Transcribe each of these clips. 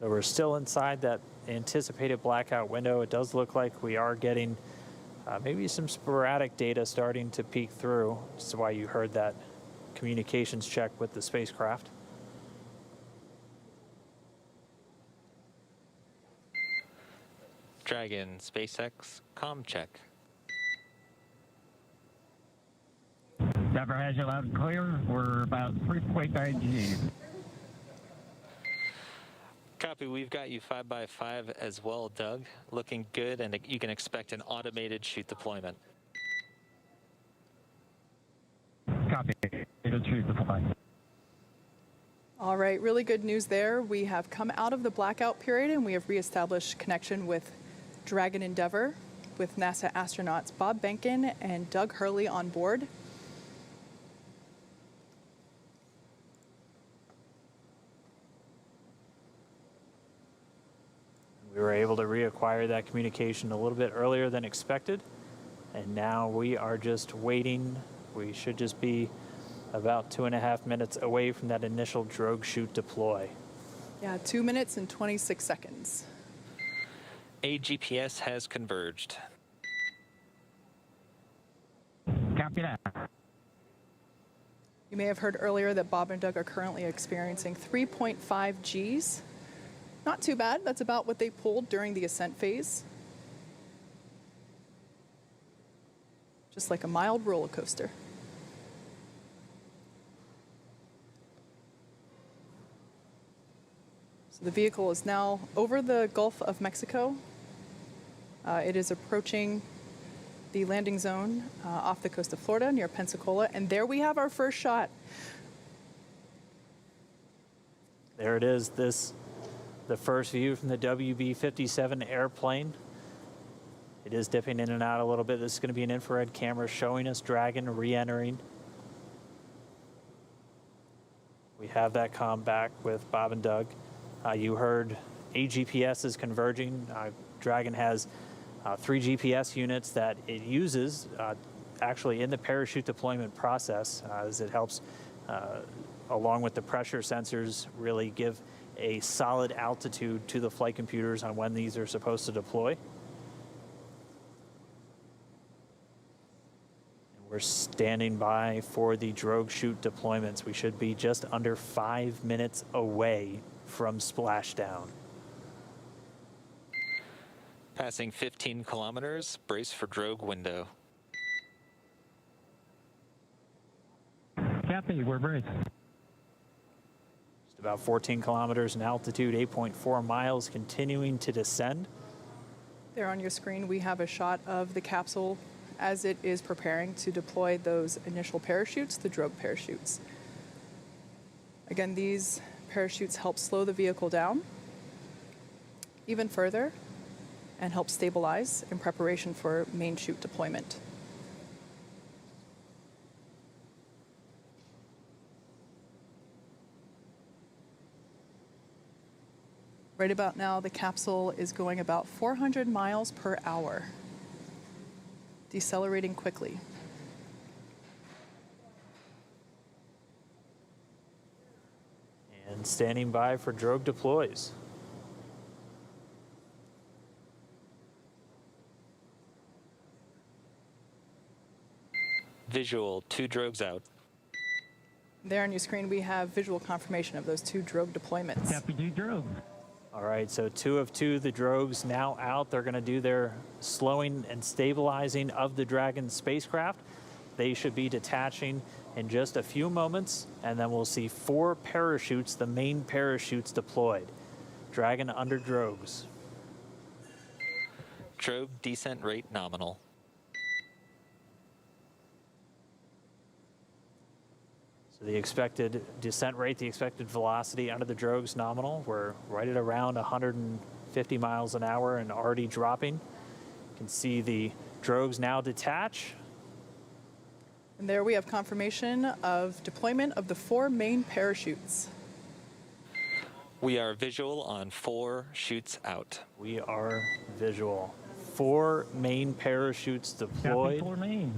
So we're still inside that anticipated blackout window. It does look like we are getting maybe some sporadic data starting to peek through. This is why you heard that communications check with the spacecraft. Dragon, SpaceX, comm check. Dover has you loud and clear. We're about 3.9 G. Copy, we've got you 5x5 as well, Doug. Looking good, and you can expect an automated chute deployment. Copy. It'll chute deployment. All right, really good news there. We have come out of the blackout period and we have reestablished connection with Dragon Endeavour with NASA astronauts Bob Behnken and Doug Hurley on board. We were able to reacquire that communication a little bit earlier than expected, and now we are just waiting. We should just be about 2.5 minutes away from that initial drogue chute deploy. Yeah, 2 minutes and 26 seconds. AGPS has converged. Copy that. You may have heard earlier that Bob and Doug are currently experiencing 3.5 Gs. Not too bad. That's about what they pulled during the ascent phase. Just like a mild roller coaster. So the vehicle is now over the Gulf of Mexico. It is approaching the landing zone off the coast of Florida near Pensacola. And there we have our first shot. There it is. The first view from the WB-57 airplane. It is dipping in and out a little bit. This is going to be an infrared camera showing us Dragon re-entering. We have that comm back with Bob and Doug. You heard AGPS is converging. Dragon has 3 GPS units that it uses actually in the parachute deployment process as it helps, along with the pressure sensors, really give a solid altitude to the flight computers on when these are supposed to deploy. And we're standing by for the drogue chute deployments. We should be just under 5 minutes away from splashdown. Passing 15 kilometers, brace for drogue window. Copy, we're braced. About 14 kilometers in altitude, 8.4 miles, continuing to descend. There on your screen, we have a shot of the capsule as it is preparing to deploy those initial parachutes, the drogue parachutes. Again, these parachutes help slow the vehicle down even further and help stabilize in preparation for main chute deployment. Right about now, the capsule is going about 400 miles per hour, decelerating quickly. And standing by for drogue deploys. Visual, 2 drogues out. There on your screen, we have visual confirmation of those 2 drogue deployments. Copy, do drogue. All right, so 2 of 2, the drogues now out. They're going to do their slowing and stabilizing of the Dragon spacecraft. They should be detaching in just a few moments, and then we'll see 4 parachutes, the main parachutes deployed. Dragon under drogues. Drogue descent rate nominal. So the expected descent rate, the expected velocity under the drogues nominal. We're right at around 150 miles an hour and already dropping. You can see the drogues now detach. And there we have confirmation of deployment of the 4 main parachutes. We are visual on 4 chutes out. We are visual. 4 main parachutes deployed. Copy, 4 main.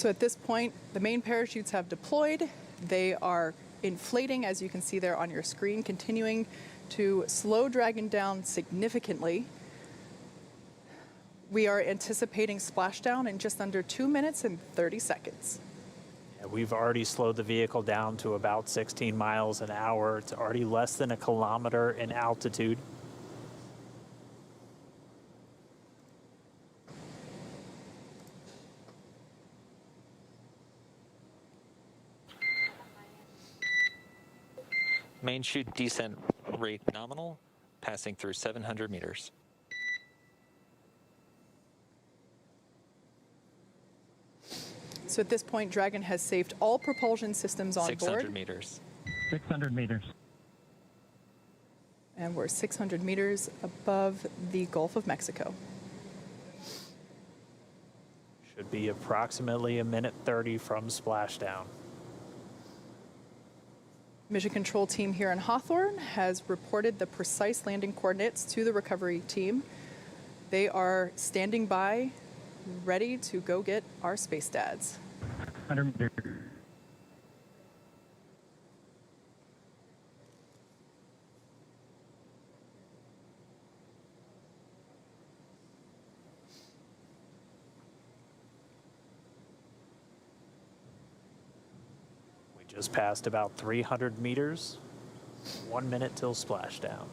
So at this point, the main parachutes have deployed. They are inflating, as you can see there on your screen, continuing to slow Dragon down significantly. We are anticipating splashdown in just under 2 minutes and 30 seconds. Yeah, we've already slowed the vehicle down to about 16 miles an hour. It's already less than a kilometer in altitude. Main chute descent rate nominal, passing through 700 meters. So at this point, Dragon has saved all propulsion systems on 600 board. meters. 600 meters. And we're 600 meters above the Gulf of Mexico. Should be approximately a minute 30 from splashdown. Mission control team here in Hawthorne has reported the precise landing coordinates to the recovery team. They are standing by, ready to go get our space dads. 100 meters. We just passed about 300 meters. 1 minute till splashdown.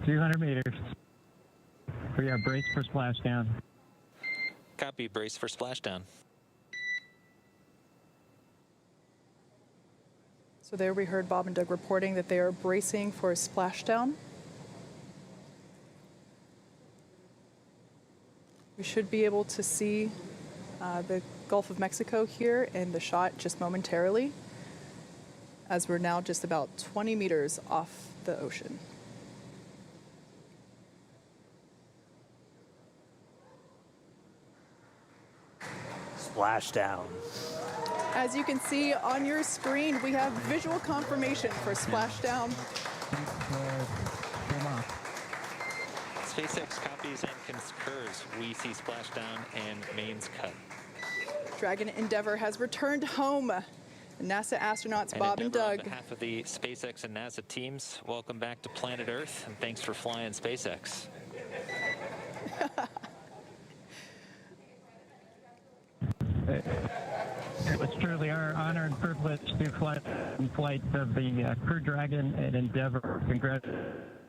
$200 meters. We are braced for splashdown. Copy, brace for splashdown. So there we heard Bob and Doug reporting that they are bracing for a splashdown. We should be able to see the Gulf of Mexico here in the shot just momentarily, as we're now just about 20 meters off the ocean. Splashdown. As you can see on your screen, we have visual confirmation for splashdown. Came off. SpaceX copies and concurs. We see splashdown and mains cut. Dragon Endeavour has returned home. NASA astronauts Bob and Endeavour, Doug. on behalf of the SpaceX and NASA teams, welcome back to planet Earth, and thanks for flying SpaceX. It was truly our honor and privilege to fly in flight of the Crew Dragon and Endeavour. Congratulations.